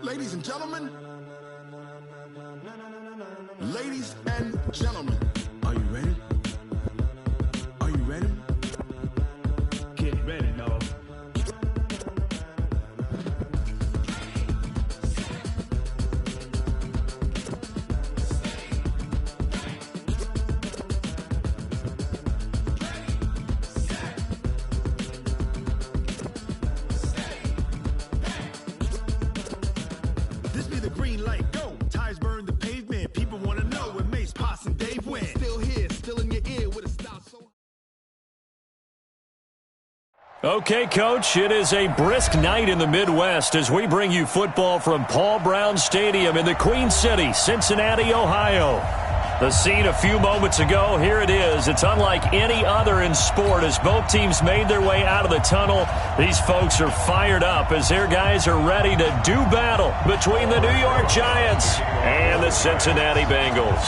Ladies and gentlemen, ladies and gentlemen, are you ready? Are you ready? Get ready, dog. This be the green light, go. Tires burn the pavement. People want to know where Mace, Poss, and Dave went. Still here, still in your ear with a style so... Okay, Coach, it is a brisk night in the Midwest as we bring you football from Paul Brown Stadium in the Queen City, Cincinnati, Ohio. The scene a few moments ago, here it is. It's unlike any other in sport as both teams made their way out of the tunnel. These folks are fired up as their guys are ready to do battle between the New York Giants and the Cincinnati Bengals.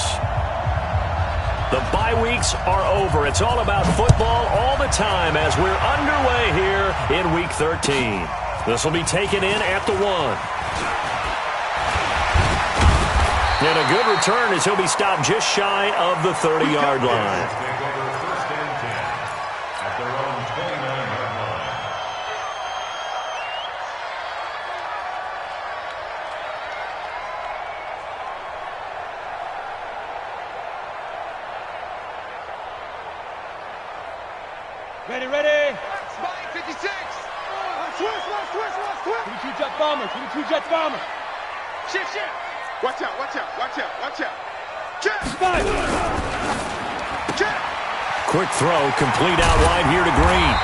The bye weeks are over. It's all about football all the time as we're underway here in Week 13. This will be taken in at the 1. And a good return as he'll be stopped just shy of the 30-yard line. Ready, ready. Spike 56. Switch. Can you two Jets bomber? Can you two Jets bomber? Shift. Watch out. Jet. Spike. Jet. Quick throw, complete out wide here to Green.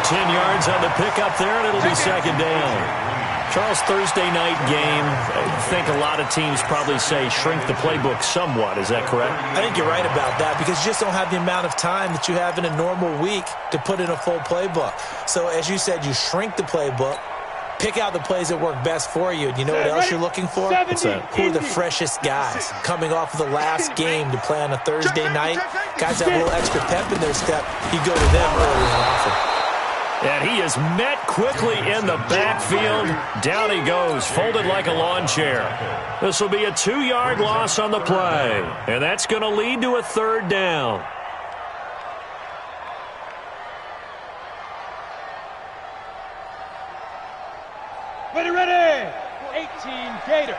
10 yards on the pickup there, and it'll be second down. Charles, Thursday night game, I think a lot of teams probably say shrink the playbook somewhat. Is that correct? I think you're right about that because you just don't have the amount of time that you have in a normal week to put in a full playbook. So as you said, you shrink the playbook, pick out the plays that work best for you. You know what else you're looking for? What's that? Who are the freshest guys coming off of the last game to play on a Thursday night? Guys have a little extra pep in their step. You go to them early and often. And he is met quickly in the backfield. Down he goes, folded like a lawn chair. This will be a 2-yard loss on the play. And that's going to lead to a third down. Ready. 18 Gator.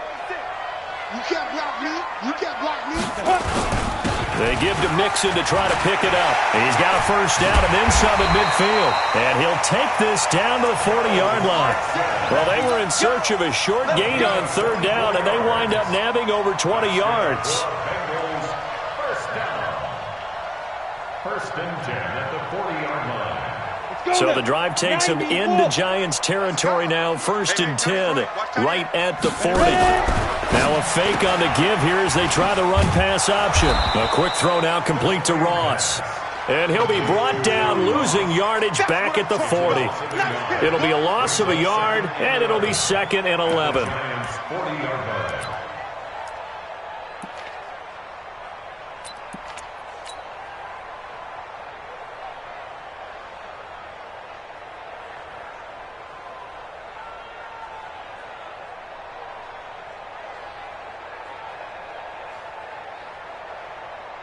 You can't block me. They give to Mixon to try to pick it up. And he's got a first down and then some at midfield. And he'll take this down to the 40-yard line. Well, they were in search of a short gain on third down, and they wind up nabbing over 20 yards. First down. First and 10 at the 40-yard line. So the drive takes him into Giants territory now. First and 10 right at the 40. Now a fake on the give here as they try the run-pass option. A quick throw now complete to Ross. And he'll be brought down, losing yardage back at the 40. It'll be a loss of a yard, and it'll be second and 11.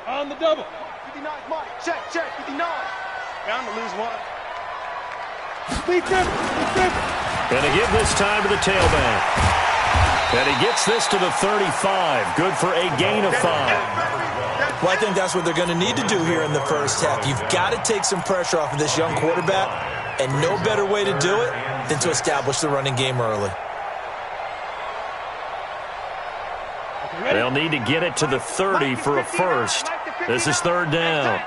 On the double. 59, Mike. Check. 59. Bound to lose one. Speed trip. And to give this time to the tailback. And he gets this to the 35. Good for a gain of 5. Well, I think that's what they're going to need to do here in the first half. You've got to take some pressure off of this young quarterback, and no better way to do it than to establish the running game early. They'll need to get it to the 30 for a first. This is third down.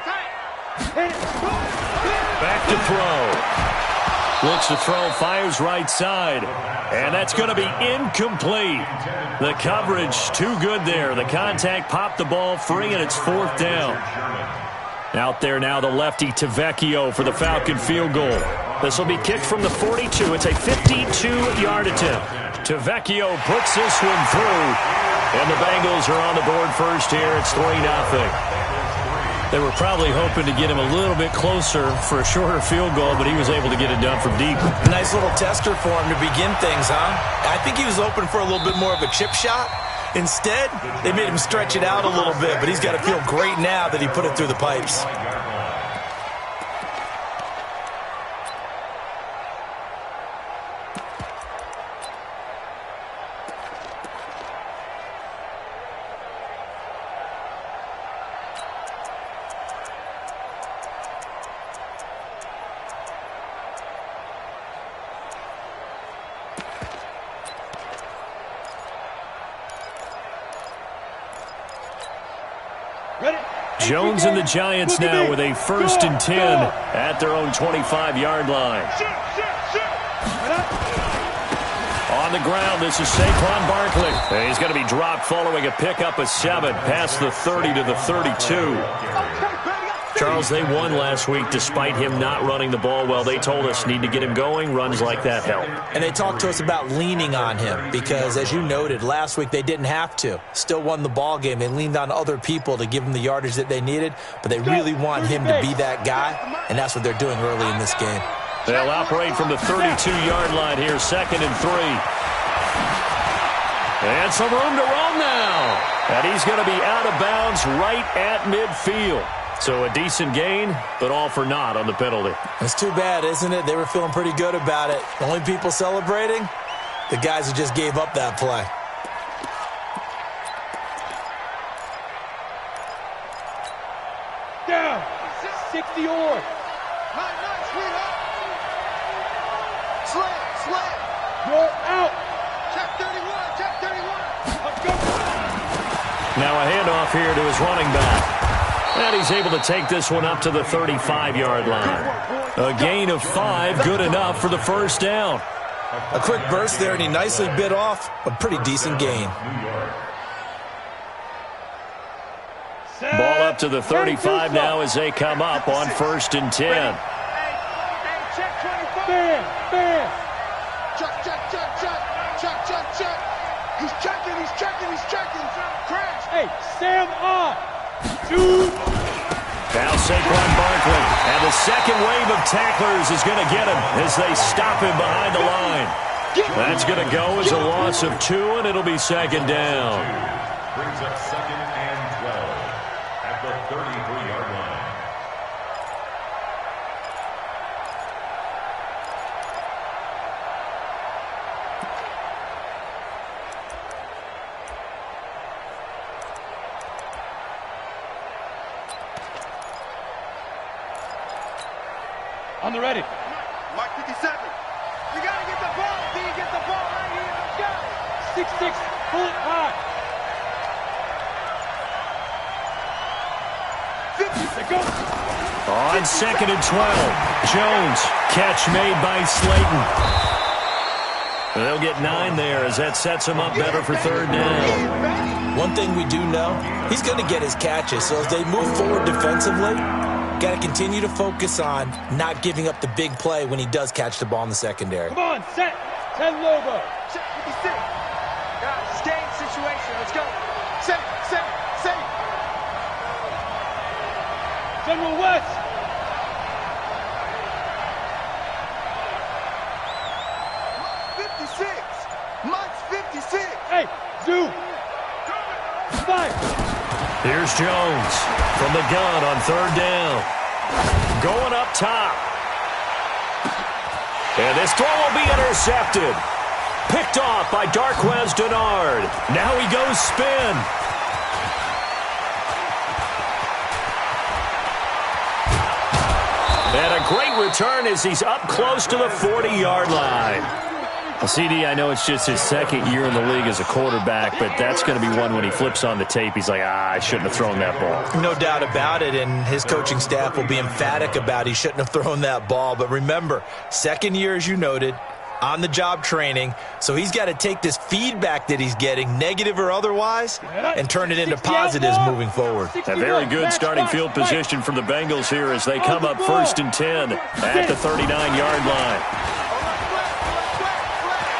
Back to throw. Looks to throw, fires right side. And that's going to be incomplete. The coverage too good there. The contact popped the ball free, and it's fourth down. Out there now, the lefty Tavecchio for the Falcon field goal. This will be kicked from the 42. It's a 52-yard attempt. Tavecchio puts this one through, and the Bengals are on the board first here. It's 3-0. They were probably hoping to get him a little bit closer for a shorter field goal, but he was able to get it done from deep. Nice little tester for him to begin things, huh? I think he was hoping for a little bit more of a chip shot. Instead, they made him stretch it out a little bit, but he's got to feel great now that he put it through the pipes. Jones and the Giants now with a 1st and 10 at their own 25-yard line. On the ground, this is Saquon Barkley. He's going to be dropped following a pickup of 7 past the 30 to the 32. Charles, they won last week despite him not running the ball well. They told us need to get him going. Runs like that help. And they talked to us about leaning on him because, as you noted, last week they didn't have to. Still won the ball game. They leaned on other people to give them the yardage that they needed, but they really want him to be that guy, and that's what they're doing early in this game. They'll operate from the 32-yard line here, 2nd and 3. And some room to roam now. And he's going to be out of bounds right at midfield. So a decent gain, but all for naught on the penalty. It's too bad, isn't it? They were feeling pretty good about it. The only people celebrating, the guys who just gave up that play. Down. 60 or. Slam. You're out. Check 31. Check 31. Let's go. Now a handoff here to his running back. And he's able to take this one up to the 35-yard line. A gain of 5, good enough for the 1st down. A quick burst there, and he nicely bit off a pretty decent gain. Ball up to the 35 now as they come up on 1st and 10. Check 25. Bam. Check. He's checking. Crash. Hey, Sam on. 2. Now Saquon Barkley, and the second wave of tacklers is going to get him as they stop him behind the line. That's going to go as a loss of 2, and it'll be 2nd down. Brings up 2nd and 12 at the 33-yard line. On the ready. Mark 57. You got to get the ball. Do you get the ball right here? Let's go. 6-6. Pull it high. 50. They go. On 2nd and 12, Jones, catch made by Slayton. They'll get 9 there as that sets him up better for 3rd down. One thing we do know, he's going to get his catches. So as they move forward defensively, got to continue to focus on not giving up the big play when he does catch the ball in the secondary. Come on, set. 10 Lobo. Check 56. Stay in situation. Let's go. Set. General West. Mike's 56. Hey, Zoo. 5. Here's Jones from the gun on 3rd down. Going up top. And this throw will be intercepted. Picked off by Darquez Denard. Now he goes spin. And a great return as he's up close to the 40-yard line. Well, CD, I know it's just his 2nd year in the league as a quarterback, but that's going to be one when he flips on the tape. He's like, I shouldn't have thrown that ball. No doubt about it, and his coaching staff will be emphatic about he shouldn't have thrown that ball. But remember, 2nd year, as you noted, on-the-job training, so he's got to take this feedback that he's getting, negative or otherwise, and turn it into positives moving forward. A very good starting field position from the Bengals here as they come up 1st and 10 at the 39-yard line.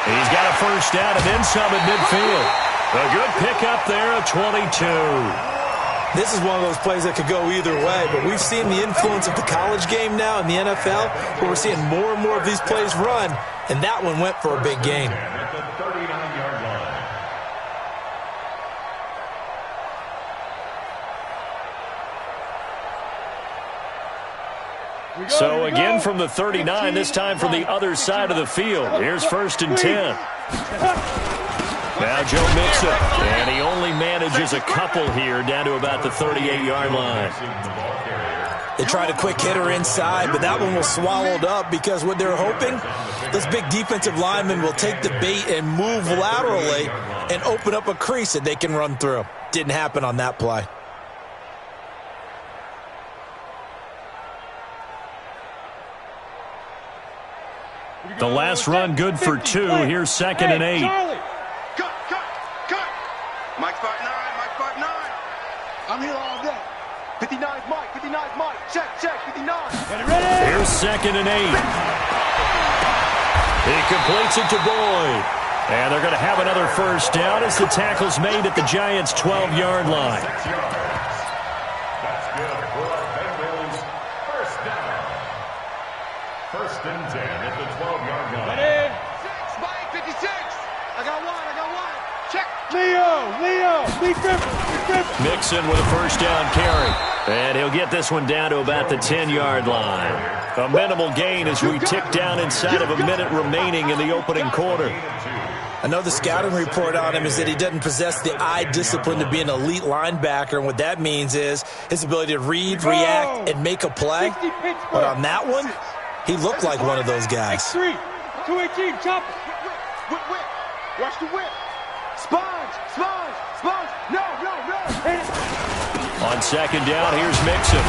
He's got a first down and then some at midfield. A good pickup there, a 22. This is one of those plays that could go either way, but we've seen the influence of the college game now in the NFL, where we're seeing more and more of these plays run, and that one went for a big gain. At the 39-yard line. So again from the 39, this time from the other side of the field. Here's 1st and 10. Now Joe Mixon, and he only manages a couple here down to about the 38-yard line. They tried a quick hitter inside, but that one was swallowed up because what they're hoping, this big defensive lineman will take the bait and move laterally and open up a crease that they can run through. Didn't happen on that play. The last run good for 2. Here's 2nd and 8. Mike's 5'9", Mike's 5'9". I'm here all day. 59's Mike, 59's Mike. Check, 59. Ready? Here's 2nd and 8. He completes it to Boyd. And they're going to have another first down as the tackle's made at the Giants' 12-yard line. That's good for our Bengals. First down. 1st and 10 at the 12-yard line. Ready? 6, Mike, 56. I got one. Check. Lee Griffin. Mixon with a first down carry. And he'll get this one down to about the 10-yard line. A minimal gain as we tick down inside of a minute remaining in the opening quarter. I know the scouting report on him is that he doesn't possess the eye discipline to be an elite linebacker, and what that means is his ability to read, react, and make a play. But on that one, he looked like one of those guys. X3, 218, chop. Whip. Watch the whip. Sponge. No. On 2nd down, here's Mixon.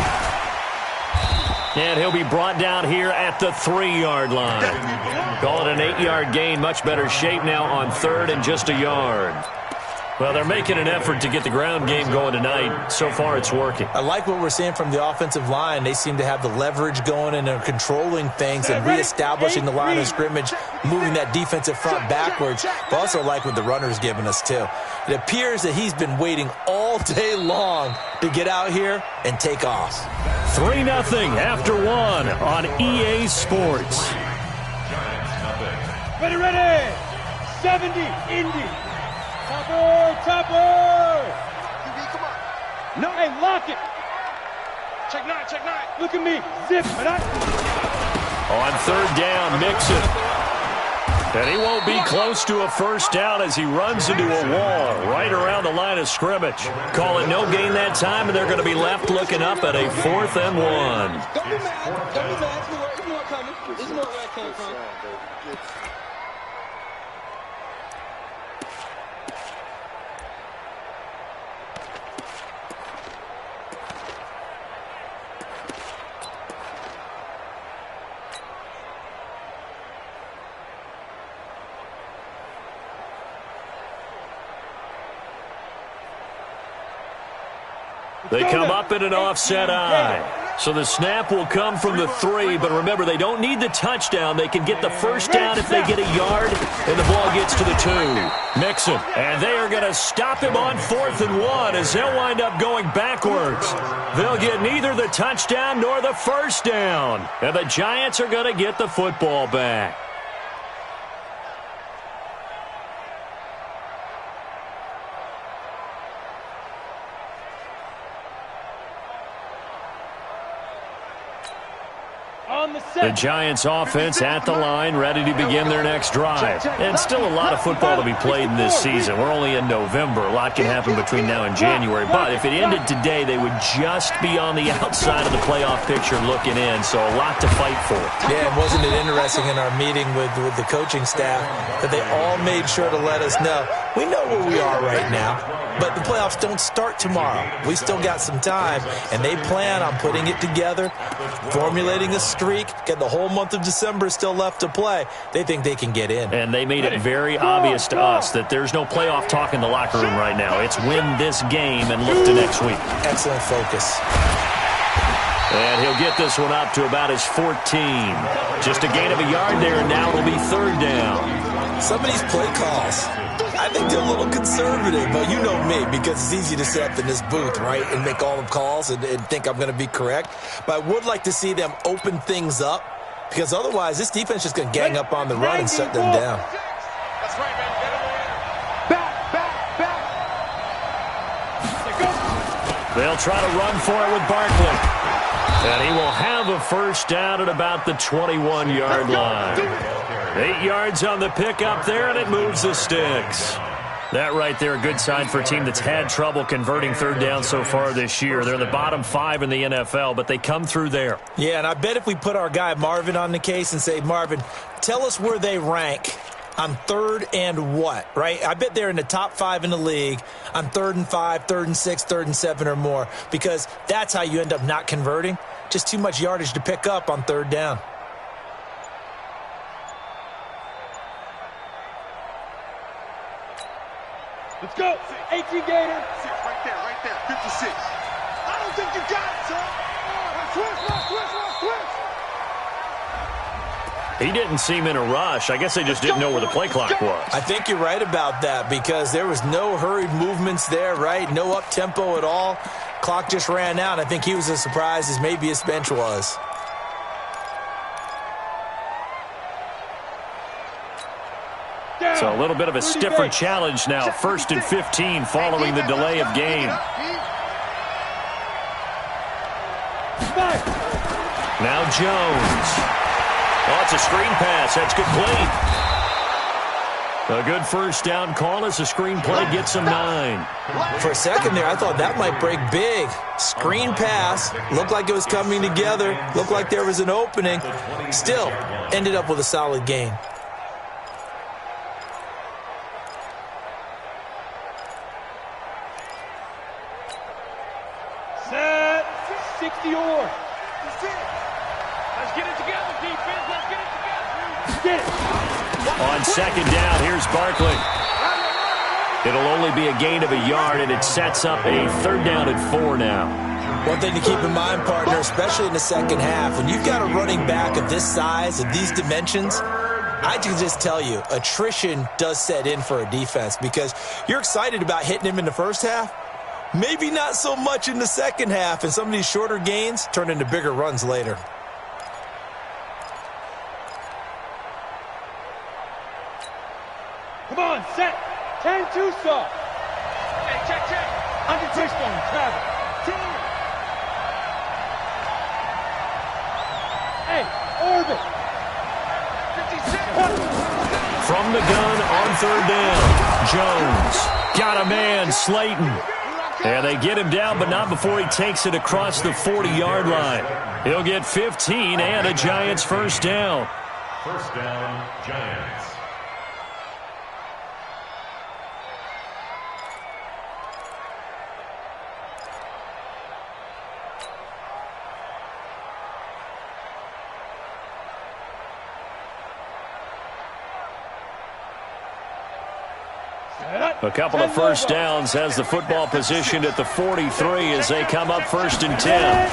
And he'll be brought down here at the 3-yard line. Call it an 8-yard gain. Much better shape now on 3rd and just a yard. Well, they're making an effort to get the ground game going tonight. So far, it's working. I like what we're seeing from the offensive line. They seem to have the leverage going and are controlling things and reestablishing the line of scrimmage, moving that defensive front backwards. But also like what the runner's giving us, too. It appears that he's been waiting all day long to get out here and take off. 3-0 after 1 on EA Sports. Ready. 70, Indy. Topper! Come on. No, hey, lock it. Check 9. Look at me. Zip. On 3rd down, Mixon. And he won't be close to a first down as he runs into a wall right around the line of scrimmage. Call it no gain that time, and they're going to be left looking up at a 4th and 1. Don't be mad. There's more coming. There's more where it came from. They come up in an offset eye. So the snap will come from the 3, but remember, they don't need the touchdown. They can get the first down if they get a yard, and the ball gets to the 2. Mixon, and they are going to stop him on 4th and 1 as they'll wind up going backwards. They'll get neither the touchdown nor the first down, and the Giants are going to get the football back. The Giants offense at the line, ready to begin their next drive. And still a lot of football to be played in this season. We're only in November. A lot can happen between now and January. But if it ended today, they would just be on the outside of the playoff picture looking in. So a lot to fight for. Yeah, and wasn't it interesting in our meeting with the coaching staff that they all made sure to let us know we know where we are right now, but the playoffs don't start tomorrow. We still got some time, and they plan on putting it together, formulating a streak. Get the whole month of December still left to play. They think they can get in. And they made it very obvious to us that there's no playoff talk in the locker room right now. It's win this game and look to next week. Excellent focus. And he'll get this one up to about his 14. Just a gain of a yard there, and now it'll be third down. Some of these play calls, I think they're a little conservative, but you know me, because it's easy to sit up in this booth, right, and make all the calls and think I'm going to be correct. But I would like to see them open things up, because otherwise this defense is just going to gang up on the run and shut them down. That's right, man. Get him in. Back. They'll try to run for it with Barkley. And he will have a first down at about the 21-yard line. 8 yards on the pickup there, and it moves the sticks. That right there, a good sign for a team that's had trouble converting third down so far this year. They're in the bottom 5 in the NFL, but they come through there. Yeah, and I bet if we put our guy Marvin on the case and say, Marvin, tell us where they rank on third and what, right? I bet they're in the top 5 in the league on 3rd and 5, 3rd and 6, 3rd and 7 or more, because that's how you end up not converting. Just too much yardage to pick up on third down. Let's go. 18 Gator. 6 right there. 56. I don't think you got it, son. Switch. He didn't seem in a rush. I guess they just didn't know where the play clock was. I think you're right about that, because there was no hurried movements there, right? No up-tempo at all. Clock just ran out. I think he was as surprised as maybe his bench was. So a little bit of a stiffer challenge now. 1st and 15 following the delay of game. Now Jones. Oh, it's a screen pass. That's complete. A good first down call as the screen play gets him 9. For a second there, I thought that might break big. Screen pass. Looked like it was coming together. Looked like there was an opening. Still, ended up with a solid gain. Set. 60 or. Let's get it together, defense. Let's get it together. Get it. On second down, here's Barkley. It'll only be a gain of a yard, and it sets up a 3rd down and 4 now. One thing to keep in mind, partner, especially in the second half, when you've got a running back of this size, of these dimensions, I can just tell you, attrition does set in for a defense, because you're excited about hitting him in the first half. Maybe not so much in the second half, and some of these shorter gains turn into bigger runs later. Come on, set. 10-2 soft. Hey, check. Under Fishbone, travel. 10. Hey, orbit. 56. From the gun on 3rd down, Jones got a man, Slayton. And they get him down, but not before he takes it across the 40-yard line. He'll get 15 and a Giants first down. First down, Giants. A couple of first downs has the football positioned at the 43 as they come up 1st and 10.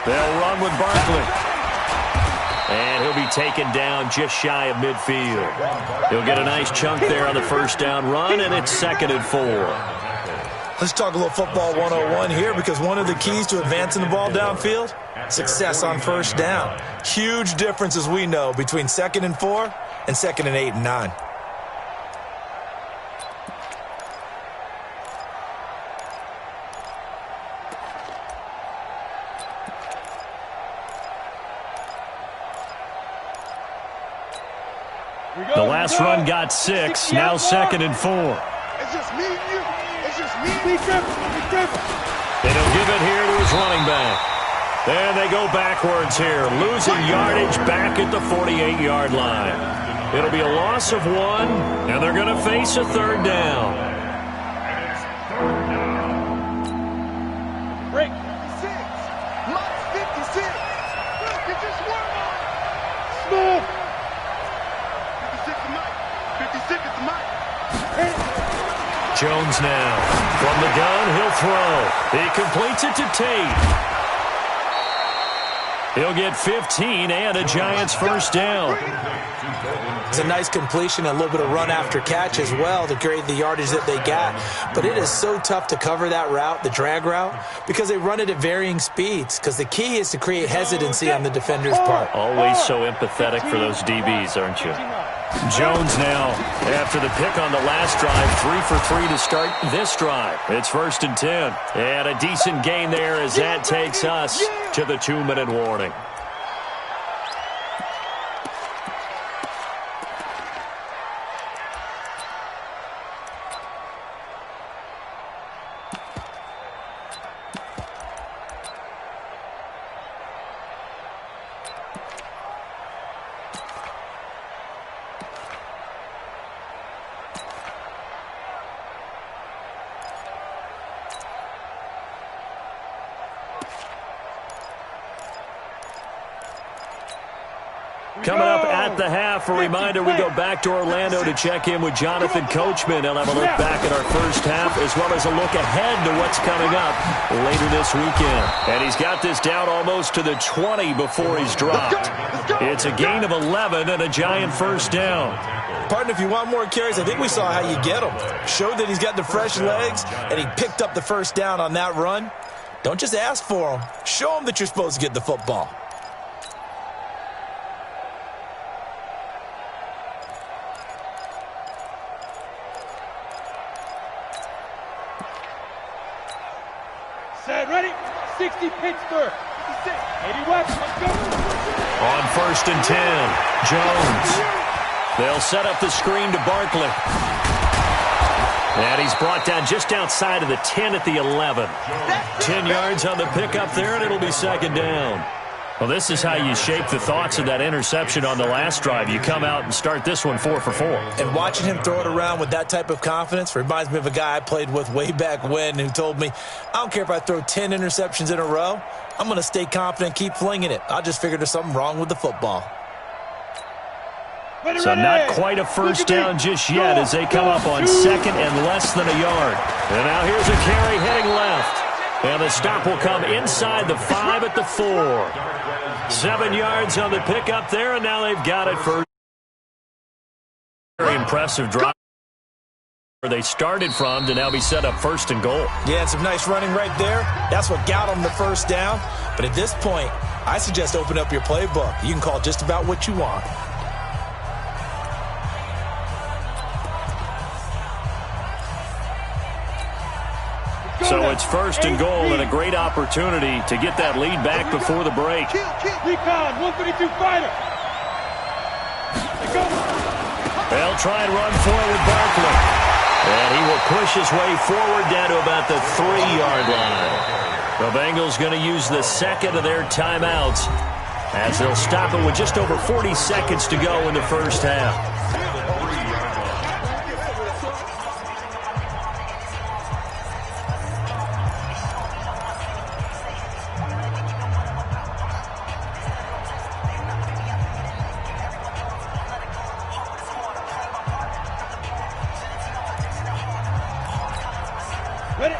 They'll run with Barkley. And he'll be taken down just shy of midfield. He'll get a nice chunk there on the first down run, and it's 2nd and 4. Let's talk a little football 101 here, because one of the keys to advancing the ball downfield, success on first down. Huge difference, as we know, between 2nd and 4 and 2nd and 8 and 9. The last run got 6, now 2nd and 4. It's just me and you. It's just me. Be careful. And he'll give it here to his running back. And they go backwards here, losing yardage back at the 48-yard line. It'll be a loss of 1, and they're going to face a third down. And it's third down. Break. 56. Mike's 56. Look, it's just one on. Smooth. 56 to Mike. 56 to Mike. Jones now. From the gun, he'll throw. He completes it to Tate. He'll get 15 and a Giants first down. It's a nice completion, a little bit of run after catch as well to create the yardage that they got. But it is so tough to cover that route, the drag route, because they run it at varying speeds. Because the key is to create hesitancy on the defender's part. Always so empathetic for those DBs, aren't you? Jones now, after the pick on the last drive, 3 for 3 to start this drive. It's 1st and 10. And a decent gain there as that takes us to the 2-minute warning. Coming up at the half, a reminder we go back to Orlando to check in with Jonathan Coachman. He'll have a look back at our first half as well as a look ahead to what's coming up later this weekend. And he's got this down almost to the 20 before he's dropped. It's a gain of 11 and a Giant first down. Partner, if you want more carries, I think we saw how you get him. Showed that he's got the fresh legs, and he picked up the first down on that run. Don't just ask for him. Show him that you're supposed to get the football. Set, ready? 60 Pittsburgh. 80 West, let's go. On 1st and 10, Jones. They'll set up the screen to Barkley. And he's brought down just outside of the 10 at the 11. 10 yards on the pickup there, and it'll be 2nd down. Well, this is how you shape the thoughts of that interception on the last drive. You come out and start this one 4 for 4. And watching him throw it around with that type of confidence reminds me of a guy I played with way back when who told me, I don't care if I throw 10 interceptions in a row. I'm going to stay confident, keep flinging it. I just figured there's something wrong with the football. So not quite a first down just yet as they come up on 2nd and less than a yard. And now here's a carry heading left. And the stop will come inside the 5 at the 4. 7 yards on the pickup there, and now they've got it for very impressive drive where they started from to now be set up 1st and goal. Yeah, and some nice running right there. That's what got them the first down. But at this point, I suggest open up your playbook. You can call just about what you want. So it's 1st and goal and a great opportunity to get that lead back before the break. Recon, 132 fighter. They'll try and run for it with Barkley. And he will push his way forward down to about the 3-yard line. The Bengals going to use the 2nd of their timeouts as they'll stop it with just over 40 seconds to go in the first half.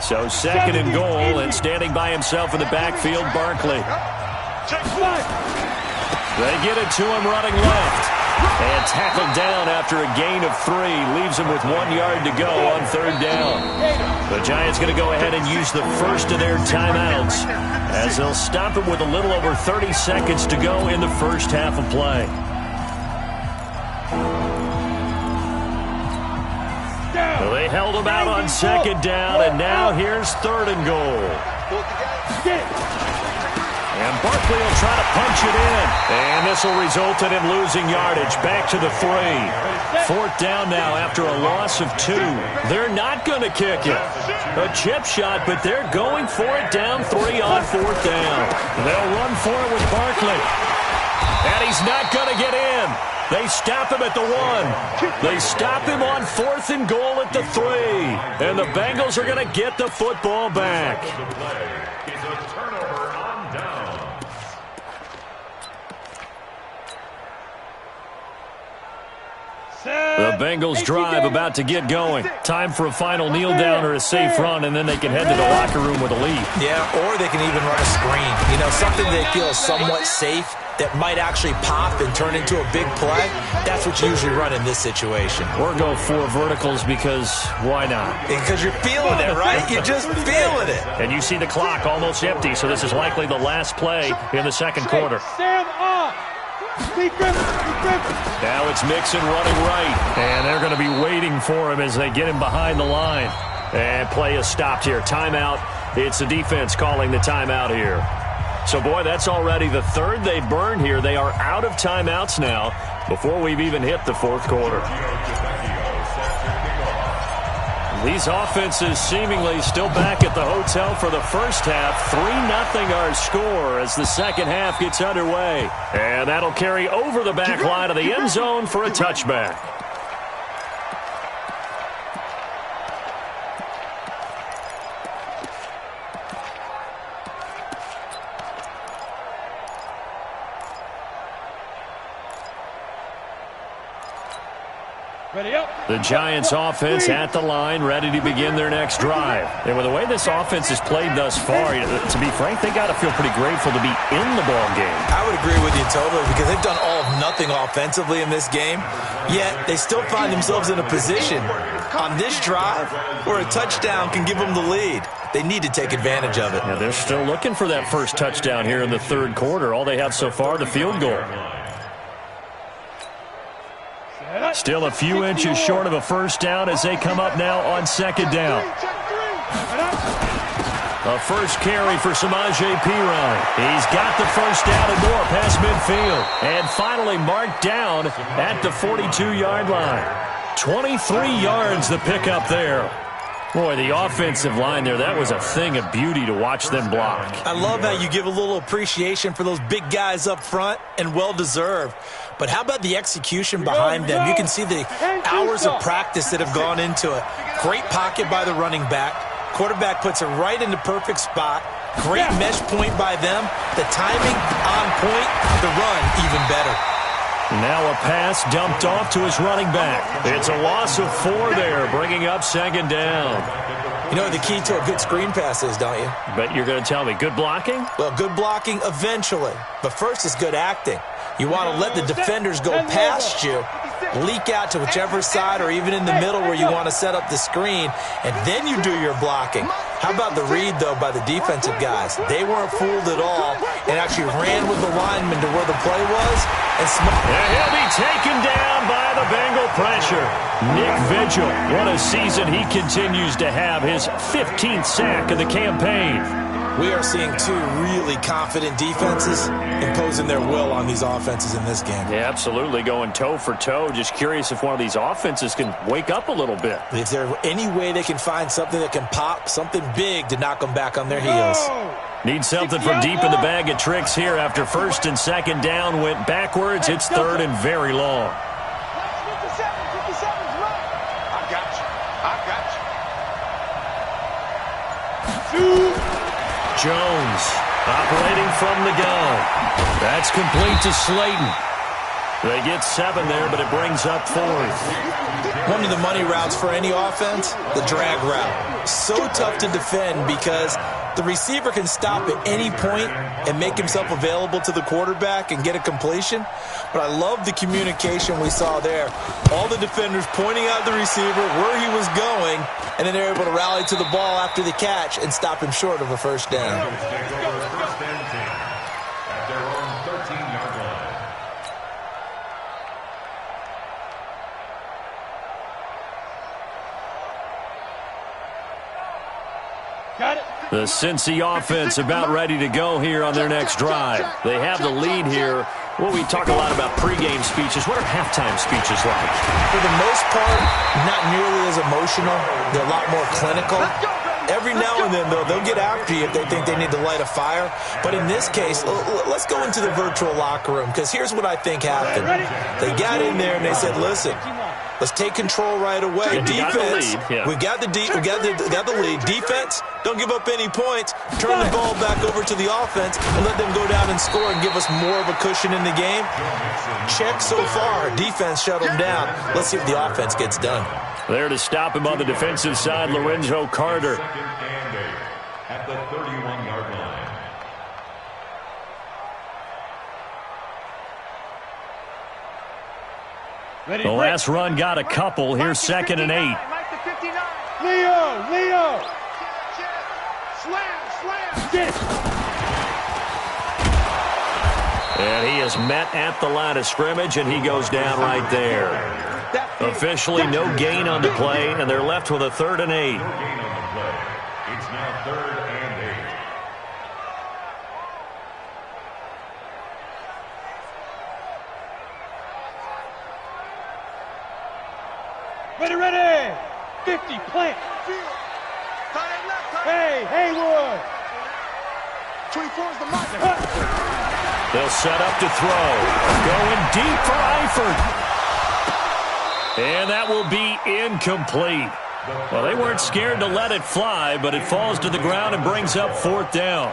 So 2nd and goal, and standing by himself in the backfield, Barkley. They get it to him running left. And tackled down after a gain of 3. Leaves him with 1 yard to go on 3rd down. The Giants going to go ahead and use the first of their timeouts as they'll stop it with a little over 30 seconds to go in the first half of play. So they held him out on 2nd down, and now here's 3rd and goal. And Barkley will try to punch it in. And this will result in him losing yardage back to the 3. 4th down now after a loss of 2. They're not going to kick it. A chip shot, but they're going for it down 3 on 4th down. They'll run for it with Barkley. And he's not going to get in. They stop him at the 1. They stop him on 4th and goal at the 3. And the Bengals are going to get the football back. The play is a turnover on down. The Bengals drive about to get going. Time for a final kneel down or a safe run, and then they can head to the locker room with a lead. Yeah, or they can even run a screen. You know, something they feel is somewhat safe that might actually pop and turn into a big play. That's what you usually run in this situation. Or go 4 verticals because why not? Because you're feeling it, right? You're just feeling it. And you see the clock almost empty, so this is likely the last play in the second quarter. Stand up. Now it's Mixon running right, and they're going to be waiting for him as they get him behind the line. And play is stopped here. Timeout. It's the defense calling the timeout here. So, boy, that's already the 3rd they burned here. They are out of timeouts now before we've even hit the 4th quarter. These offenses seemingly still back at the hotel for the first half. 3-0 our score as the second half gets underway. And that'll carry over the back line of the end zone for a touchback. Ready up. The Giants offense at the line, ready to begin their next drive. And with the way this offense has played thus far, to be frank, they got to feel pretty grateful to be in the ball game. I would agree with you totally because they've done all of nothing offensively in this game, yet they still find themselves in a position on this drive where a touchdown can give them the lead. They need to take advantage of it. Yeah, they're still looking for that first touchdown here in the 3rd quarter. All they have so far, the field goal. Still a few inches short of a first down as they come up now on 2nd down. A first carry for Samaje Perine. He's got the first down and more past midfield. And finally marked down at the 42-yard line. 23 yards the pickup there. Boy, the offensive line there, that was a thing of beauty to watch them block. I love how you give a little appreciation for those big guys up front, and well-deserved. But how about the execution behind them? You can see the hours of practice that have gone into it. Great pocket by the running back. Quarterback puts it right in the perfect spot. Great mesh point by them. The timing on point. The run even better. Now a pass dumped off to his running back. It's a loss of 4 there, bringing up 2nd down. You know what the key to a good screen pass is, don't you? But you're going to tell me, good blocking? Well, good blocking eventually. But first is good acting. You want to let the defenders go past you, leak out to whichever side or even in the middle where you want to set up the screen, and then you do your blocking. How about the read, though, by the defensive guys? They weren't fooled at all and actually ran with the lineman to where the play was. And he'll be taken down by the Bengal pressure. Nick Vigil, what a season he continues to have, his 15th sack of the campaign. We are seeing 2 really confident defenses imposing their will on these offenses in this game. Yeah, absolutely, going toe for toe. Just curious if one of these offenses can wake up a little bit. Is there any way they can find something that can pop, something big to knock them back on their heels? Need something from deep in the bag of tricks here after 1st and 2nd down went backwards. It's 3rd and very long. I got you. Jones operating from the gun. That's complete to Slayton. They get 7 there, but it brings up 4th. One of the money routes for any offense, the drag route. So tough to defend because the receiver can stop at any point and make himself available to the quarterback and get a completion. But I love the communication we saw there. All the defenders pointing out the receiver, where he was going, and then they're able to rally to the ball after the catch and stop him short of a first down. First and 10 at their own 13-yard line. Got it. The Cincy offense about ready to go here on their next drive. They have the lead here. Well, we talk a lot about pregame speeches. What are halftime speeches like? For the most part, not nearly as emotional. They're a lot more clinical. Every now and then, though, they'll get after you if they think they need to light a fire. But in this case, let's go into the virtual locker room, because here's what I think happened. They got in there and they said, listen, let's take control right away. Defense, we got the lead. Defense, don't give up any points. Turn the ball back over to the offense and let them go down and score and give us more of a cushion in the game. Check so far. Defense shut them down. Let's see if the offense gets done. There to stop him on the defensive side, Lorenzo Carter. Second and 8 at the 31-yard line. The last run got a couple. Here's 2nd and 8. Leo! Slam! And he is met at the line of scrimmage, and he goes down right there. Officially no gain on the play, and they're left with a 3rd and 8. No gain on the play. It's now 3rd and 8. Ready! 50, plant. Hey, Haywood! 24 is the mark. They'll set up to throw. Going deep for Eifert. And that will be incomplete. Well, they weren't scared to let it fly, but it falls to the ground and brings up 4th down.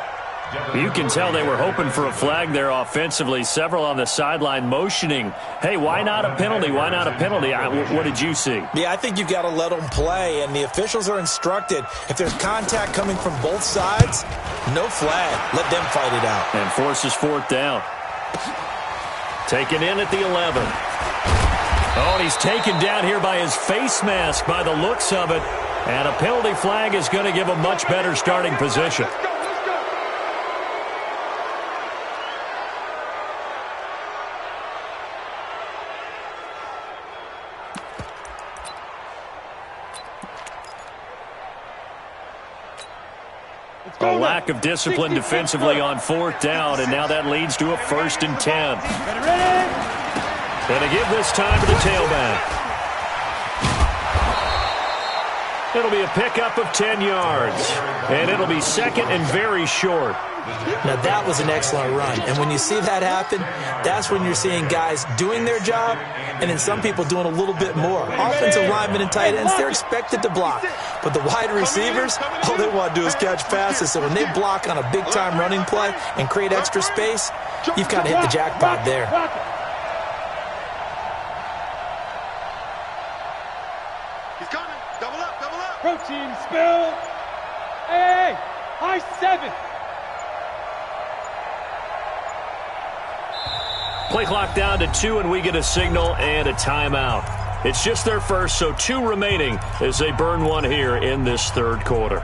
You can tell they were hoping for a flag there offensively. Several on the sideline motioning, hey, why not a penalty? Why not a penalty? What did you see? Yeah, I think you got to let them play, and the officials are instructed, if there's contact coming from both sides, no flag. Let them fight it out. And forces 4th down. Taken in at the 11. Oh, and he's taken down here by his face mask by the looks of it. And a penalty flag is going to give a much better starting position. A lack of discipline defensively on 4th down, and now that leads to a 1st and 10. And to give this time to the tailback. It'll be a pickup of 10 yards. And it'll be 2nd and very short. Now, that was an excellent run. And when you see that happen, that's when you're seeing guys doing their job and then some people doing a little bit more. Offensive linemen and tight ends, they're expected to block. But the wide receivers, all they want to do is catch passes. So when they block on a big-time running play and create extra space, you've kind of hit the jackpot there. He's coming. Double up. Protein spill. Hey, high 7. Play clock down to 2, and we get a signal and a timeout. It's just their first, so 2 remaining as they burn one here in this 3rd quarter.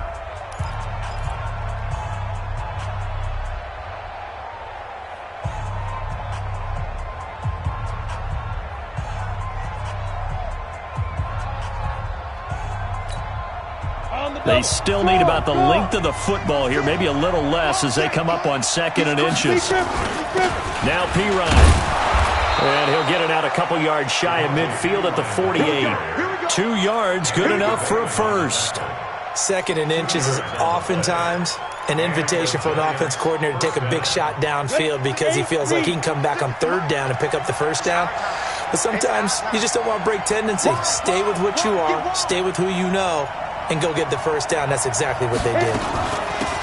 They still need about the length of the football here, maybe a little less as they come up on 2nd and inches. Now Pirine. And he'll get it out a couple yards shy of midfield at the 48. 2 yards, good enough for a first. 2nd and inches is oftentimes an invitation for an offense coordinator to take a big shot downfield because he feels like he can come back on 3rd down and pick up the 1st down. But sometimes you just don't want to break tendency. Stay with what you are, stay with who you know, and go get the 1st down. That's exactly what they did.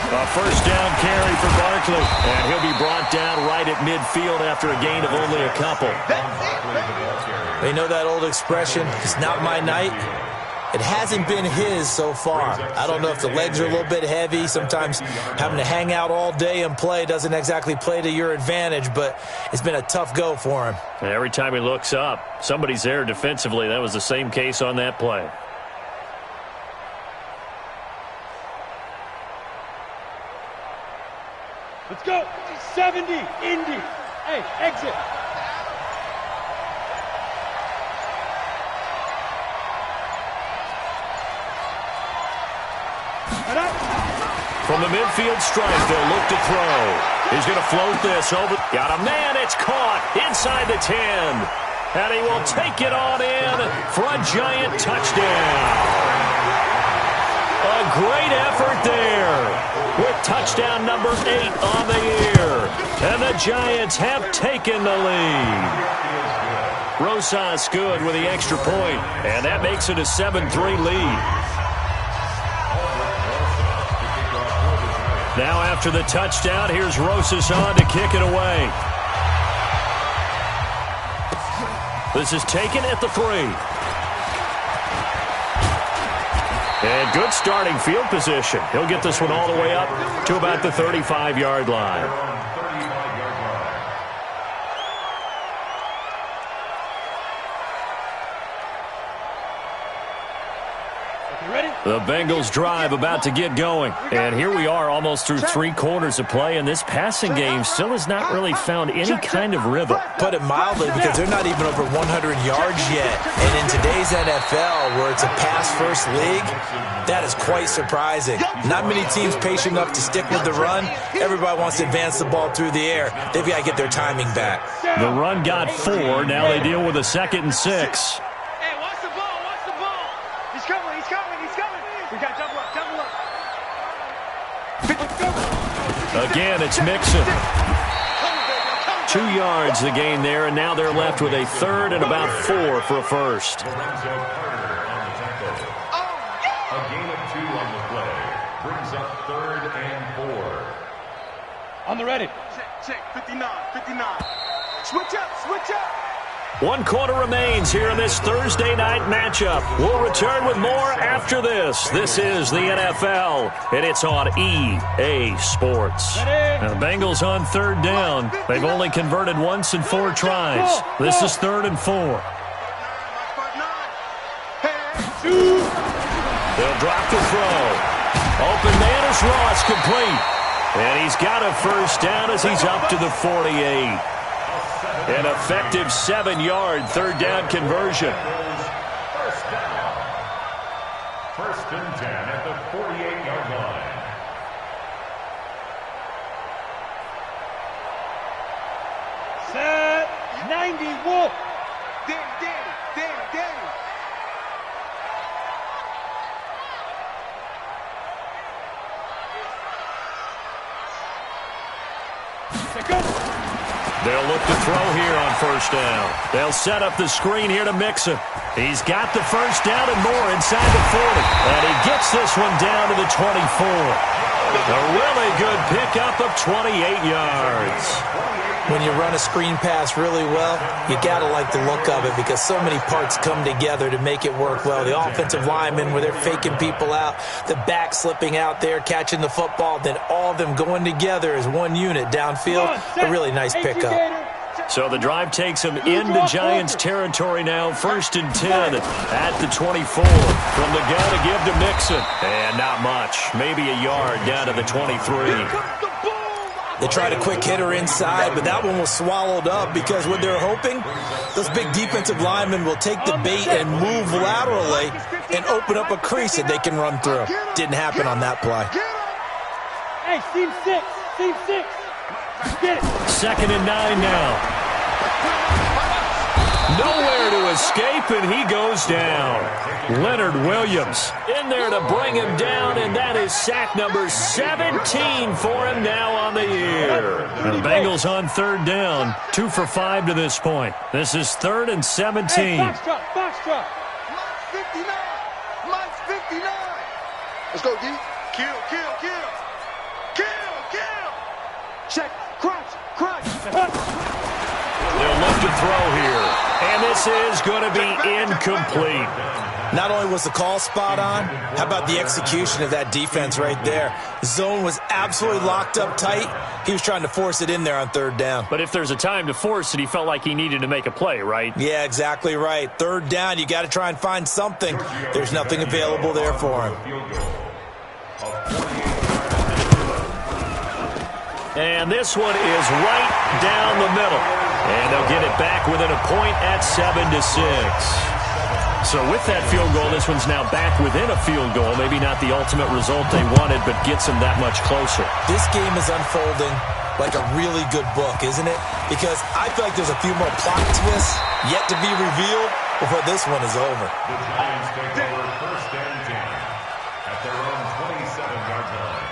A 1st down carry for Barkley, and he'll be brought down right at midfield after a gain of only a couple. They know that old expression, it's not my night. It hasn't been his so far. I don't know if the legs are a little bit heavy. Sometimes having to hang out all day and play doesn't exactly play to your advantage, but it's been a tough go for him. And every time he looks up, somebody's there defensively. That was the same case on that play. Let's go. 70, Indy. Hey, exit. From the midfield stripe, they'll look to throw. He's going to float this over. Got a man. It's caught inside the 10. And he will take it on in for a giant touchdown. A great effort there with touchdown number 8 on the year. And the Giants have taken the lead. Rosas good with the extra point, and that makes it a 7-3 lead. Now after the touchdown, here's Rosas on to kick it away. This is taken at the 3. And good starting field position. He'll get this one all the way up to about the 35-yard line. The Bengals drive about to get going. And here we are almost through 3 quarters of play, and this passing game still has not really found any kind of rhythm. Put it mildly, because they're not even over 100 yards yet. And in today's NFL, where it's a pass-first league, that is quite surprising. Not many teams patient enough to stick with the run. Everybody wants to advance the ball through the air. They've got to get their timing back. The run got 4. Now they deal with a 2nd and 6. Again, it's Mixon. 2 yards the gain there, and now they're left with a 3rd and about 4 for a first. A gain of 2 on the play brings up 3rd and 4. On the ready. Check, 59. Switch up. 1 quarter remains here in this Thursday night matchup. We'll return with more after this. This is the NFL, and it's on EA Sports. Now the Bengals on 3rd down. They've only converted once in 4 tries. This is 3rd and 4. They'll drop the throw. Open man is Ross, complete. And he's got a first down as he's up to the 48. An effective 7-yard 3rd down conversion. First down. 1st and 10 at the 48-yard line. Set. 90, Wolf. Danny. They'll look to throw here on 1st down. They'll set up the screen here to Mixon. He's got the first down and more inside the 40. And he gets this one down to the 24. A really good pickup of 28 yards. When you run a screen pass really well, you got to like the look of it because so many parts come together to make it work well. The offensive linemen, where they're faking people out, the back slipping out there, catching the football, then all of them going together as one unit downfield. A really nice pickup. So the drive takes him into Giants territory now. 1st and 10 at the 24. From the gun to give to Mixon. And not much. Maybe a yard down to the 23. They tried a quick hitter inside, but that one was swallowed up because what they're hoping, those big defensive linemen will take the bait and move laterally and open up a crease that they can run through. Didn't happen on that play. Hey, team 6. Get it. 2nd and 9 now. Nowhere to escape, and he goes down. Leonard Williams in there to bring him down, and that is sack number 17 for him now on the year. The Bengals on 3rd down, 2 for 5 to this point. This is 3rd and 17. Hey, box truck. Mike's 59. Let's go, D. Kill. Check. Crunch. They'll look to throw here, and this is going to be incomplete. Not only was the call spot on, how about the execution of that defense right there? Zone was absolutely locked up tight. He was trying to force it in there on 3rd down. But if there's a time to force it, he felt like he needed to make a play, right? Yeah, exactly right. 3rd down, you got to try and find something. There's nothing available there for him. And this one is right down the middle. And they'll get it back within a point at 7-6. So with that field goal, this one's now back within a field goal. Maybe not the ultimate result they wanted, but gets them that much closer. This game is unfolding like a really good book, isn't it? Because I feel like there's a few more plot twists yet to be revealed before this one is over. The Giants take over 1st and 10 at their own 5-yard line.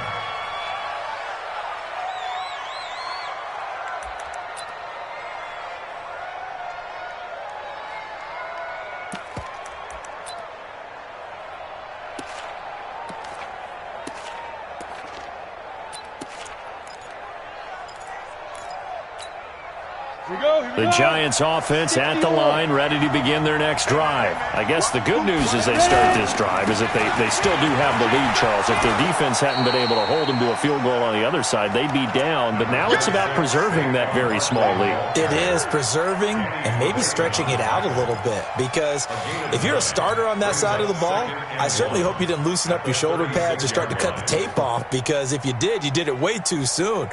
The Giants offense at the line, ready to begin their next drive. I guess the good news as they start this drive is that they still do have the lead, Charles. If their defense hadn't been able to hold them to a field goal on the other side, they'd be down. But now it's about preserving that very small lead. It is preserving and maybe stretching it out a little bit, because if you're a starter on that side of the ball, I certainly hope you didn't loosen up your shoulder pads or start to cut the tape off, because if you did, you did it way too soon.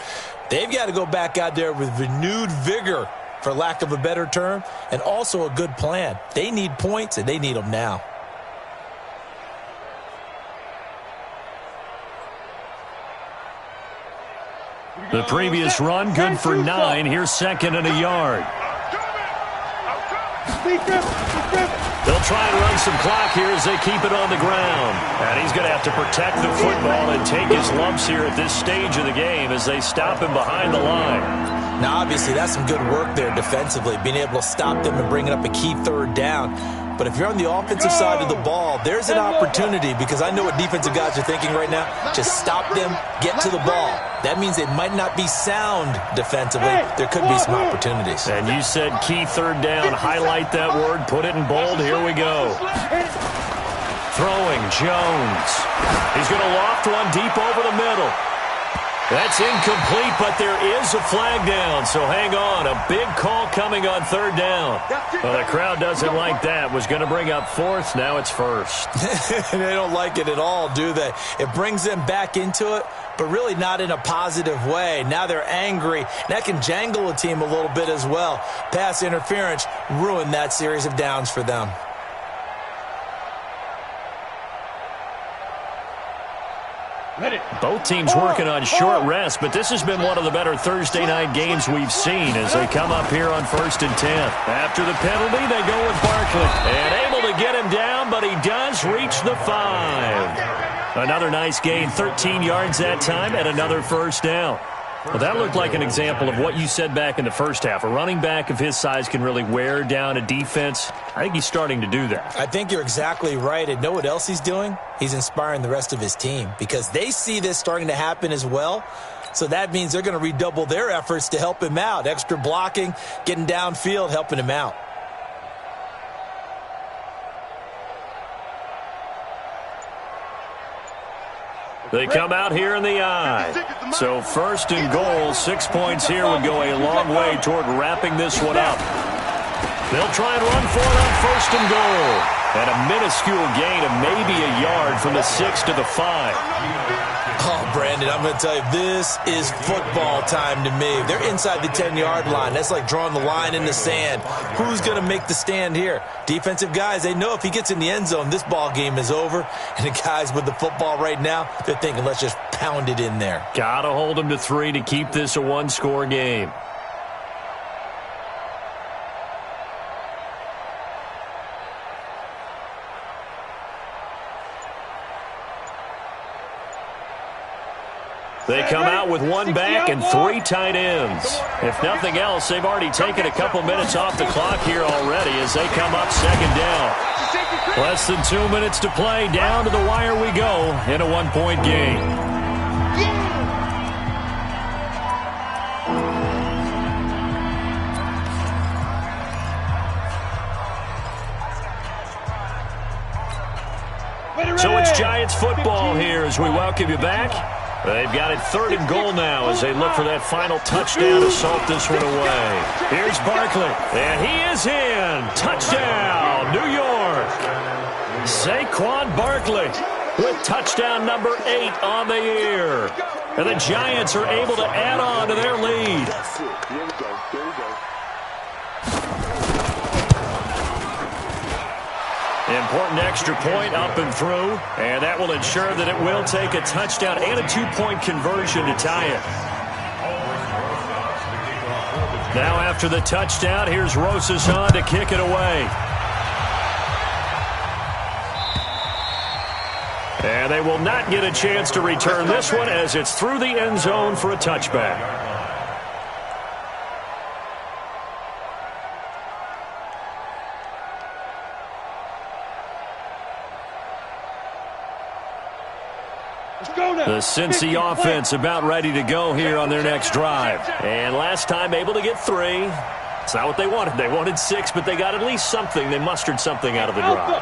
They've got to go back out there with renewed vigor, for lack of a better term, and also a good plan. They need points, and they need them now. The previous run, good for 9. Here's second and a yard. They'll try and run some clock here as they keep it on the ground. And he's going to have to protect the football and take his lumps here at this stage of the game as they stop him behind the line. Now, obviously, that's some good work there defensively, being able to stop them and bringing up a key third down. But if you're on the offensive side of the ball, there's an opportunity, because I know what defensive guys are thinking right now. Just stop them, get to the ball. That means they might not be sound defensively. There could be some opportunities. And you said key third down. Highlight that word. Put it in bold. Here we go. Throwing, Jones. He's going to loft one deep over the middle. That's incomplete, but there is a flag down, so hang on. A big call coming on third down. Well, the crowd doesn't like that. Was going to bring up fourth. Now it's first. They don't like it at all, do they? It brings them back into it, but really not in a positive way. Now they're angry. That can jangle a team a little bit as well. Pass interference ruined that series of downs for them. Both teams working on short rest, but this has been one of the better Thursday night games we've seen as they come up here on 1st and 10. After the penalty, they go with Barkley. And able to get him down, but he does reach the 5. Another nice gain, 13 yards that time, and another first down. Well, that looked like an example of what you said back in the first half. A running back of his size can really wear down a defense. I think he's starting to do that. I think you're exactly right. And know what else he's doing? He's inspiring the rest of his team, because they see this starting to happen as well. So that means they're going to redouble their efforts to help him out. Extra blocking, getting downfield, helping him out. They come out here in the eye. So 1st and goal, 6 points here would go a long way toward wrapping this one up. They'll try and run for it on 1st and goal. And a minuscule gain of maybe a yard from the 6 to the 5. Oh, Brandon, I'm going to tell you, this is football time to me. They're inside the 10-yard line. That's like drawing the line in the sand. Who's going to make the stand here? Defensive guys, they know if he gets in the end zone, this ball game is over. And the guys with the football right now, they're thinking, let's just pound it in there. Got to hold them to 3 to keep this a one-score game. They come out with one back and 3 tight ends. If nothing else, they've already taken a couple minutes off the clock here already as they come up 2nd down. Less than 2 minutes to play. Down to the wire we go in a 1-point game. So it's Giants football here as we welcome you back. They've got it 3rd and goal now as they look for that final touchdown to salt this one away. Here's Barkley, and he is in. Touchdown, New York. Saquon Barkley with touchdown number 8 on the year. And the Giants are able to add on to their lead. Important extra point up and through, and that will ensure that it will take a touchdown and a 2-point conversion to tie it. Now after the touchdown, here's Rosas on to kick it away. And they will not get a chance to return this one as it's through the end zone for a touchback. The Cincy offense about ready to go here on their next drive. And last time able to get 3. It's not what they wanted. They wanted 6, but they got at least something. They mustered something out of the drive.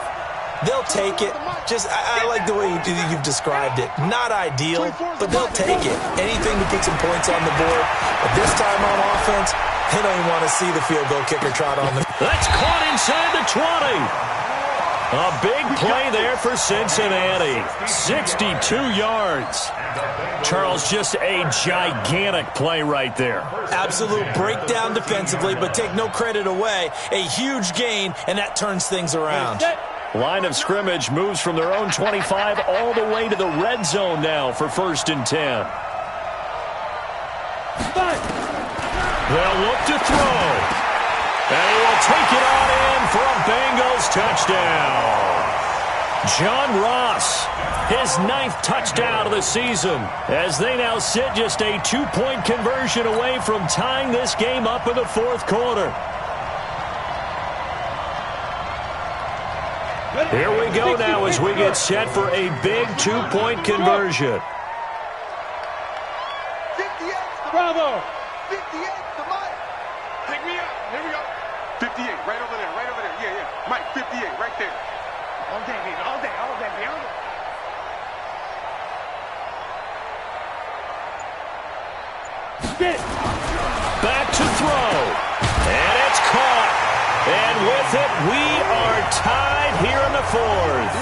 They'll take it. I like the way you've described it. Not ideal, but they'll take it. Anything to put some points on the board. But this time on offense, they don't even want to see the field goal kicker trot on them. That's caught inside the 20. A big play there for Cincinnati. 62 yards. Charles, just a gigantic play right there. Absolute breakdown defensively, but take no credit away. A huge gain, and that turns things around. Line of scrimmage moves from their own 25 all the way to the red zone now for 1st and 10. They'll look to throw. And he will take it on in for a Bengals touchdown. John Ross, his 9th touchdown of the season, as they now sit just a 2-point conversion away from tying this game up in the 4th quarter. Here we go now as we get set for a big 2-point conversion. Bravo! 58 to Mike. Pick me up. Here we go. 58, right over there, right over there. Yeah, yeah. Mike, 58, right there. All day, baby. All day, all day, baby. All day. Back to throw. And it's caught. And with it, we are tied here in the 4th.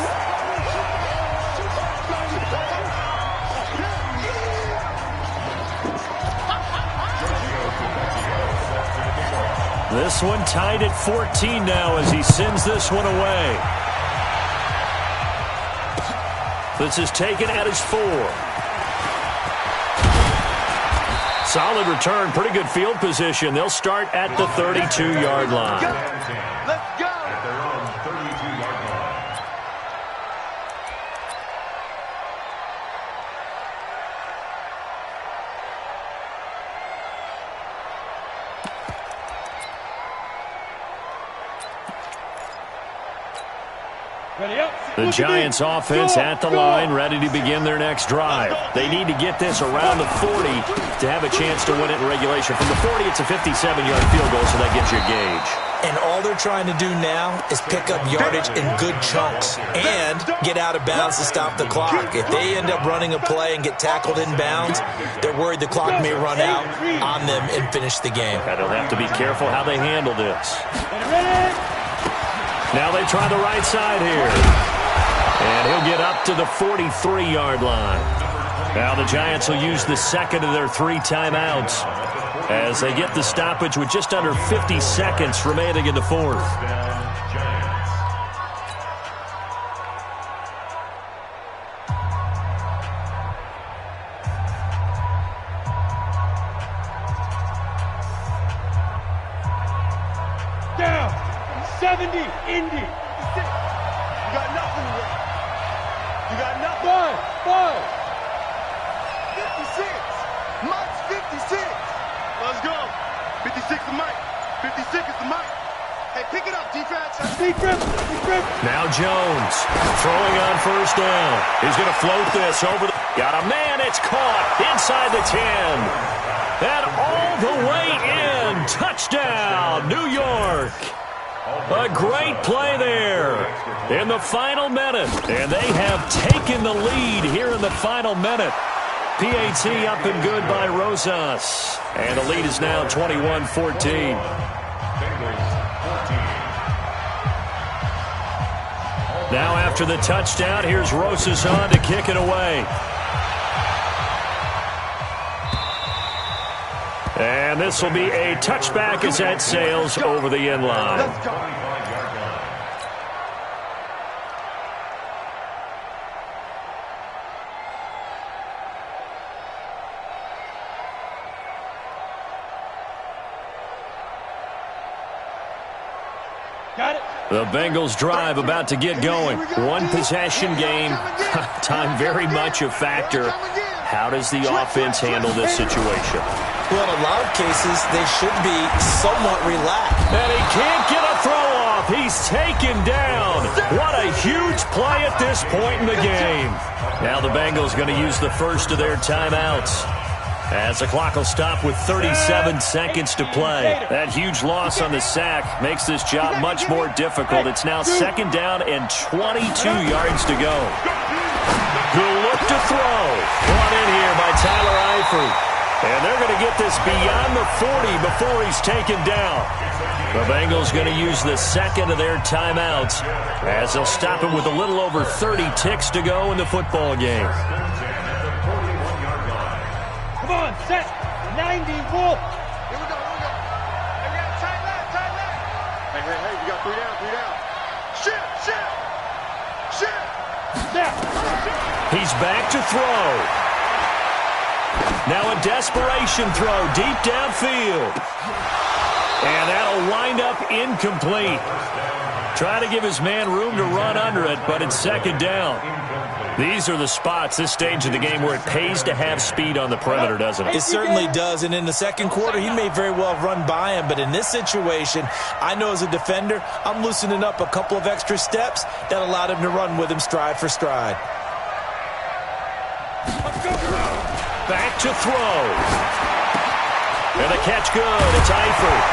This one tied at 14 now as he sends this one away. This is taken at his 4. Solid return, pretty good field position. They'll start at the 32-yard line. Let's go! At their own 32-yard line. The Giants offense at the line, ready to begin their next drive. They need to get this around the 40 to have a chance to win it in regulation. From the 40, it's a 57-yard field goal, so that gives you a gauge. And all they're trying to do now is pick up yardage in good chunks and get out of bounds to stop the clock. If they end up running a play and get tackled in bounds, they're worried the clock may run out on them and finish the game. And they'll have to be careful how they handle this. Now they try the right side here. And he'll get up to the 43-yard line. Now the Giants will use the second of their 3 timeouts as they get the stoppage with just under 50 seconds remaining in the 4th. Down. 70. Indy. You got nothing left. You got nothing. 5. 56. Mike's 56. Let's go. 56 to Mike. 56 is to Mike. Hey, pick it up, defense. Deep grip. Now Jones throwing on 1st down. He's going to float this over the... Got a man. It's caught inside the 10. And all the way in. Touchdown, New York. A great play there in the final minute. And they have taken the lead here in the final minute. PAT up and good by Rosas. And the lead is now 21-14. Now after the touchdown, here's Rosas on to kick it away. And this will be a touchback as that sails over the end line. Got it. The Bengals drive about to get going. One possession game. Time very much a factor. How does the offense handle this situation? Well, in a lot of cases, they should be somewhat relaxed. And he can't get a throw off. He's taken down. What a huge play at this point in the game. Now the Bengals going to use the first of their timeouts, as the clock will stop with 37 seconds to play. That huge loss on the sack makes this job much more difficult. It's now 2nd down and 22 yards to go. He'll look to throw. Brought in here by Tyler Eifert. And they're going to get this beyond the 40 before he's taken down. The Bengals going to use the second of their timeouts, as they'll stop him with a little over 30 ticks to go in the football game. Come on, set. 90, Wolf. Here we go. Hey, we got a tight left. Hey, we got 3 down. Shift. He's back to throw. Now a desperation throw deep downfield. And that'll wind up incomplete. Try to give his man room to run under it, but it's 2nd down. These are the spots, this stage of the game, where it pays to have speed on the perimeter, doesn't it? It certainly does, and in the second quarter, he may very well have run by him, but in this situation, I know as a defender, I'm loosening up a couple of extra steps that allowed him to run with him stride for stride. Back to throw. And the catch good. It's Eifert.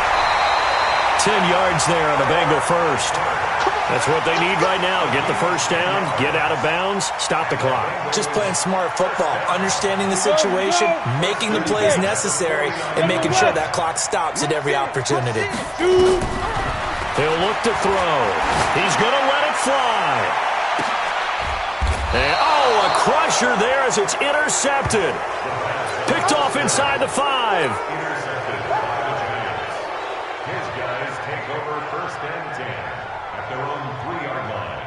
10 yards there on the Bengal first. That's what they need right now. Get the first down, get out of bounds, stop the clock. Just playing smart football, understanding the situation, making the plays necessary, and making sure that clock stops at every opportunity. He'll look to throw. He's going to let it fly. And, a crusher there as it's intercepted. Picked off inside the 5. His guys take over 1st and 10 at their own 3-yard line.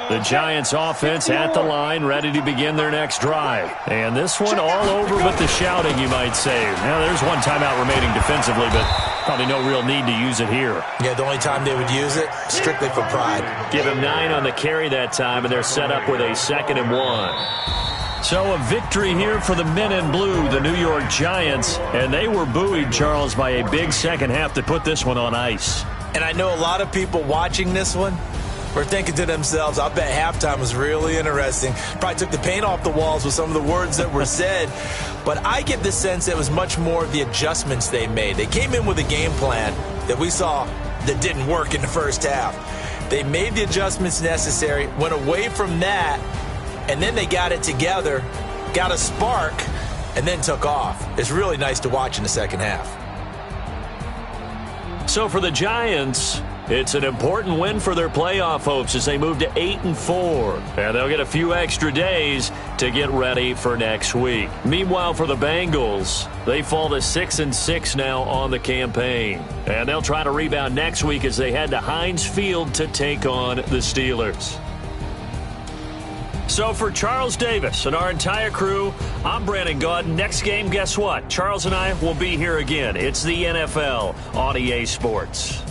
The Giants offense at the line, ready to begin their next drive. And this one all over but the shouting, you might say. Now, there's one timeout remaining defensively, but probably no real need to use it here. Yeah, the only time they would use it, strictly for pride. Give him 9 on the carry that time, and they're set up with a 2nd and 1. So a victory here for the men in blue, the New York Giants. And they were buoyed, Charles, by a big second half to put this one on ice. And I know a lot of people watching this one were thinking to themselves, I bet halftime was really interesting. Probably took the paint off the walls with some of the words that were said. But I get the sense that it was much more of the adjustments they made. They came in with a game plan that we saw that didn't work in the first half. They made the adjustments necessary, went away from that, and then they got it together, got a spark, and then took off. It's really nice to watch in the second half. So for the Giants, it's an important win for their playoff hopes as they move to 8-4. And they'll get a few extra days to get ready for next week. Meanwhile, for the Bengals, they fall to 6-6 now on the campaign. And they'll try to rebound next week as they head to Heinz Field to take on the Steelers. So for Charles Davis and our entire crew, I'm Brandon Gaudin. Next game, guess what? Charles and I will be here again. It's the NFL on EA Sports.